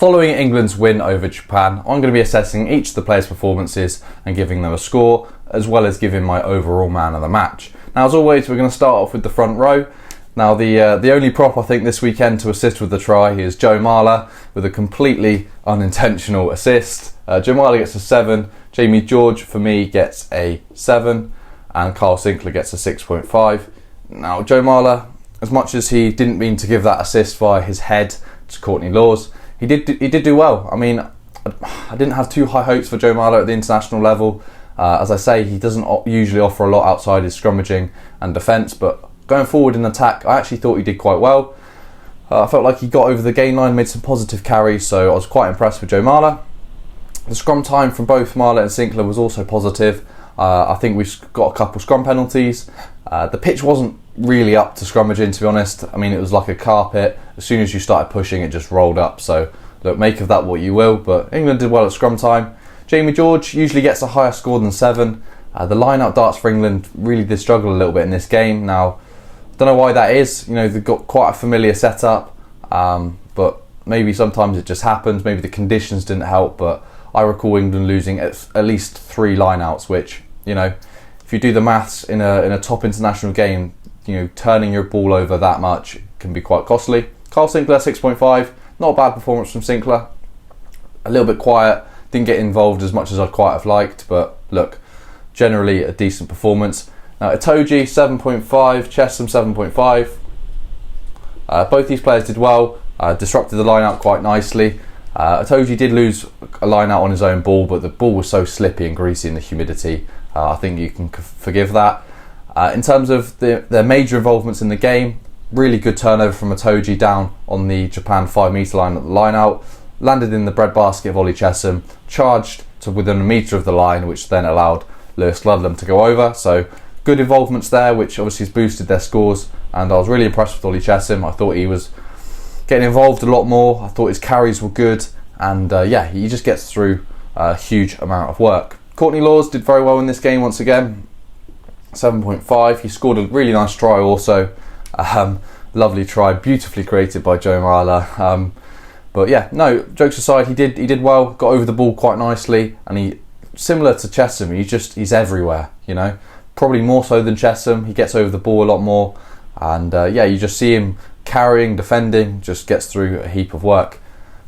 Following England's win over Japan, I'm going to be assessing each of the players' performances and giving them a score, as well as giving my overall man of the match. Now, as always, we're going to start off with the front row. Now, the only prop I think this weekend to assist with the try is Joe Marler with a completely unintentional assist. Joe Marler gets a 7, Jamie George for me gets a 7, and Carl Sinclair gets a 6.5. Now, Joe Marler, as much as he didn't mean to give that assist via his head to Courtney Lawes, he did do well. I mean, I didn't have too high hopes for Joe Marler at the international level. As I say, he doesn't usually offer a lot outside his scrummaging and defence, but going forward in attack, I actually thought he did quite well. I felt like he got over the gain line, made some positive carries, so I was quite impressed with Joe Marler. The scrum time from both Marler and Sinclair was also positive. I think we've got a couple scrum penalties. The pitch wasn't really up to scrummaging, to be honest. I mean, it was like a carpet. As soon as you started pushing, it just rolled up. So, look, make of that what you will. But England did well at scrum time. Jamie George usually gets a higher score than 7. The line-out darts for England really did struggle a little bit in this game. Now, I don't know why that is. You know, they've got quite a familiar setup. But maybe sometimes it just happens. Maybe the conditions didn't help. But I recall England losing at least 3 line-outs, which, you know, if you do the maths in a top international game, you know, turning your ball over that much can be quite costly. Carl Sinclair, 6.5. Not a bad performance from Sinclair. A little bit quiet. Didn't get involved as much as I'd quite have liked. But look, generally a decent performance. Now, Itoje, 7.5. Chesham, 7.5. Both these players did well. Disrupted the line-out quite nicely. Itoje did lose a line-out on his own ball, but the ball was so slippy and greasy in the humidity. I think you can forgive that. In terms of their major involvements in the game, really good turnover from Itoje down on the Japan 5 metre line at the line out, landed in the breadbasket of Ollie Chesham, charged to within a metre of the line, which then allowed Lewis Ludlam to go over. So good involvements there, which obviously has boosted their scores, and I was really impressed with Ollie Chesham. I thought he was getting involved a lot more. I thought his carries were good, and he just gets through a huge amount of work. Courtney Lawes did very well in this game once again, 7.5. He scored a really nice try also. Lovely try, beautifully created by Joe Marler. But yeah, no, jokes aside, he did well, got over the ball quite nicely, and he, similar to Chesham, he's everywhere, you know. Probably more so than Chesham. He gets over the ball a lot more, and you just see him carrying, defending, just gets through a heap of work.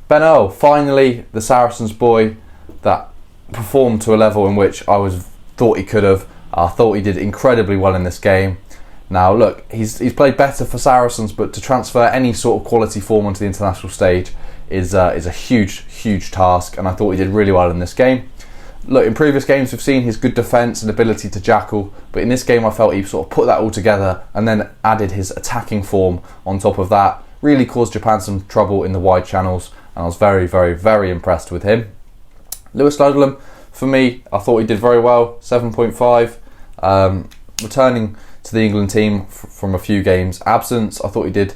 Ben Earl, finally the Saracens boy that performed to a level in which I thought he could have. I thought he did incredibly well in this game. Now look, he's played better for Saracens, but to transfer any sort of quality form onto the international stage is a huge task, and I thought he did really well in this game. Look, in previous games we've seen his good defence and ability to jackal, but in this game I felt he sort of put that all together and then added his attacking form on top of that. Really caused Japan some trouble in the wide channels, and I was very impressed with him. Lewis Ludlam, for me, I thought he did very well, 7.5. Returning to the England team from a few games absence, I thought he did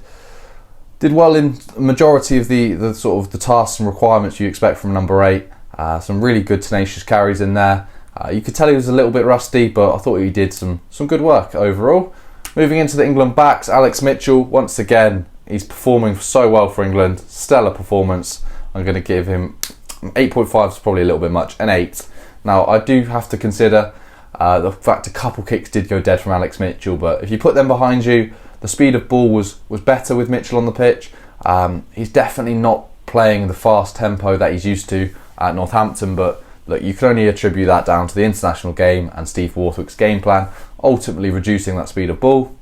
well in the majority of the sort of the tasks and requirements you expect from number 8. Some really good tenacious carries in there. You could tell he was a little bit rusty, but I thought he did some good work overall. Moving into the England backs, Alex Mitchell, once again, he's performing so well for England. Stellar performance. I'm going to give him 8.5 is probably a little bit much, an 8. Now, I do have to consider the fact a couple kicks did go dead from Alex Mitchell, but if you put them behind you, the speed of ball was better with Mitchell on the pitch. He's definitely not playing the fast tempo that he's used to at Northampton, but look, you can only attribute that down to the international game and Steve Warthwick's game plan, ultimately reducing that speed of ball.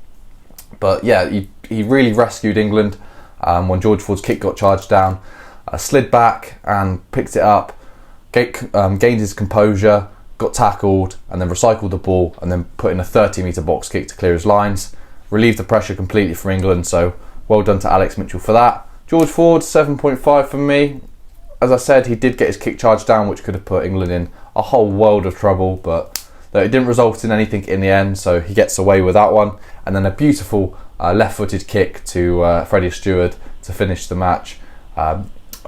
But yeah, he really rescued England when George Ford's kick got charged down. Slid back and picked it up, gained his composure, got tackled, and then recycled the ball, and then put in a 30-metre box kick to clear his lines. Relieved the pressure completely from England, so well done to Alex Mitchell for that. George Ford, 7.5 for me. As I said, he did get his kick charged down, which could have put England in a whole world of trouble, but it didn't result in anything in the end, so he gets away with that one. And then a beautiful left-footed kick to Freddie Stewart to finish the match.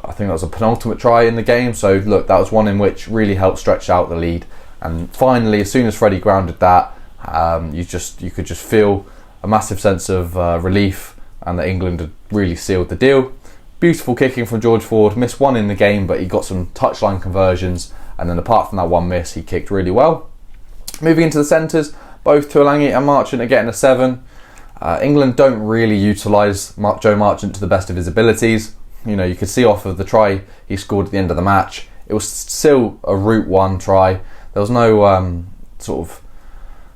I think that was a penultimate try in the game, so look, that was one in which really helped stretch out the lead. And finally, as soon as Freddie grounded that, you could just feel a massive sense of relief, and that England had really sealed the deal. Beautiful kicking from George Ford. Missed one in the game, but he got some touchline conversions. And then apart from that one miss, he kicked really well. Moving into the centres, both Tuolangi and Marchant are getting a 7. England don't really utilise Joe Marchant to the best of his abilities. You know, you could see off of the try he scored at the end of the match, it was still a Route 1 try. There was no sort of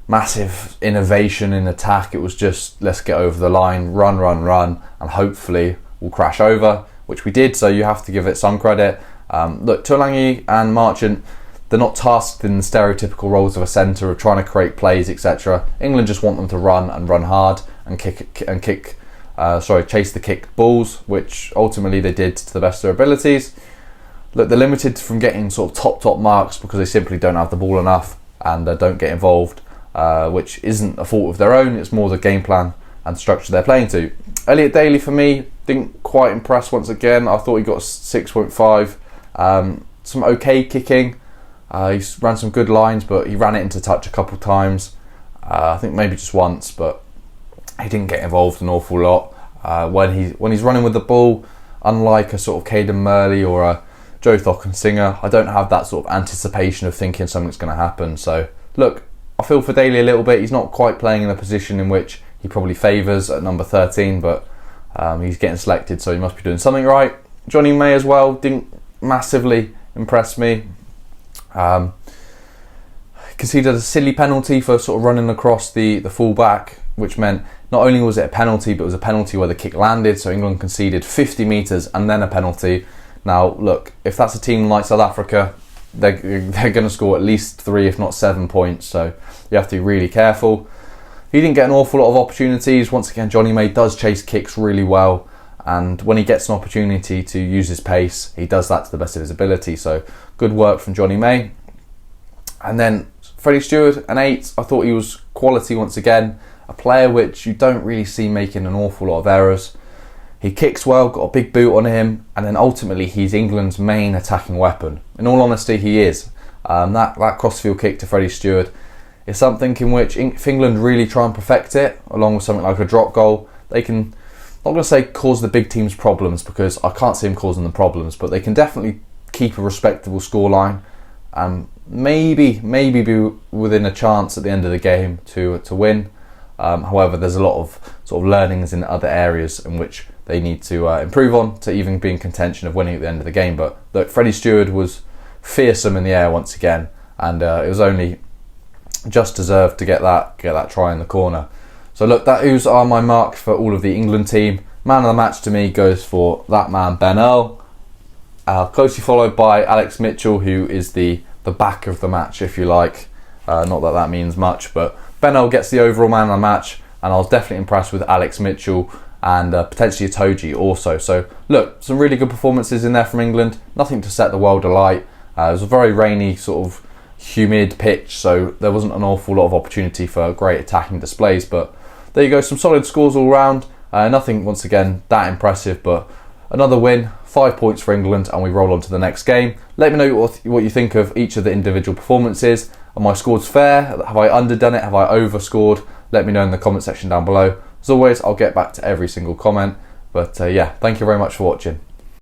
massive innovation in attack. It was just, let's get over the line, run, and hopefully we'll crash over, which we did, so you have to give it some credit. Look, Tuolangi and Marchant, they're not tasked in the stereotypical roles of a centre of trying to create plays, etc. England just want them to run hard and chase the kicked balls, which ultimately they did to the best of their abilities. Look, they're limited from getting sort of top marks because they simply don't have the ball enough and don't get involved, which isn't a fault of their own. It's more the game plan and structure they're playing to. Elliot Daly, for me, didn't quite impress once again. I thought he got 6.5. Some okay kicking. He ran some good lines, but he ran it into touch a couple of times. I think maybe just once, but he didn't get involved an awful lot. When he's running with the ball, unlike a sort of Caden Marler or a Joe Thockensinger, I don't have that sort of anticipation of thinking something's going to happen. So look, I feel for Daly a little bit. He's not quite playing in a position in which he probably favours at number 13, but he's getting selected, so he must be doing something right. Johnny May as well didn't massively impress me. Conceded a silly penalty for sort of running across the full-back, which meant not only was it a penalty, but it was a penalty where the kick landed, so England conceded 50 metres and then a penalty. Now look, if that's a team like South Africa, they're going to score at least 3 if not 7 points, so you have to be really careful. He didn't get an awful lot of opportunities. Once again, Johnny May does chase kicks really well, and when he gets an opportunity to use his pace, he does that to the best of his ability, so good work from Johnny May. And then Freddie Stewart, an 8. I thought he was quality once again, a player which you don't really see making an awful lot of errors. He kicks well, got a big boot on him, and then ultimately he's England's main attacking weapon. In all honesty, he is. That crossfield kick to Freddie Stewart is something in which if England really try and perfect it, along with something like a drop goal, they can, I'm not going to say cause the big teams problems, because I can't see them causing them problems, but they can definitely keep a respectable scoreline and maybe be within a chance at the end of the game to win. However, there's a lot of sort of learnings in other areas in which they need to improve on to even be in contention of winning at the end of the game. But look, Freddie Stewart was fearsome in the air once again, and it was only just deserved to get that try in the corner. So look, those are my marks for all of the England team. Man of the match to me goes for that man, Ben Earl. Closely followed by Alex Mitchell, who is the back of the match, if you like. Not that means much, but Ben Earl gets the overall man of the match, and I was definitely impressed with Alex Mitchell and potentially Itoje also. So look, some really good performances in there from England. Nothing to set the world alight. It was a very rainy, sort of humid pitch, so there wasn't an awful lot of opportunity for great attacking displays. But there you go, some solid scores all round. Nothing, once again, that impressive, but another win, 5 points for England, and we roll on to the next game. Let me know what you think of each of the individual performances. Are my scores fair? Have I underdone it? Have I overscored? Let me know in the comment section down below. As always, I'll get back to every single comment. But yeah, thank you very much for watching.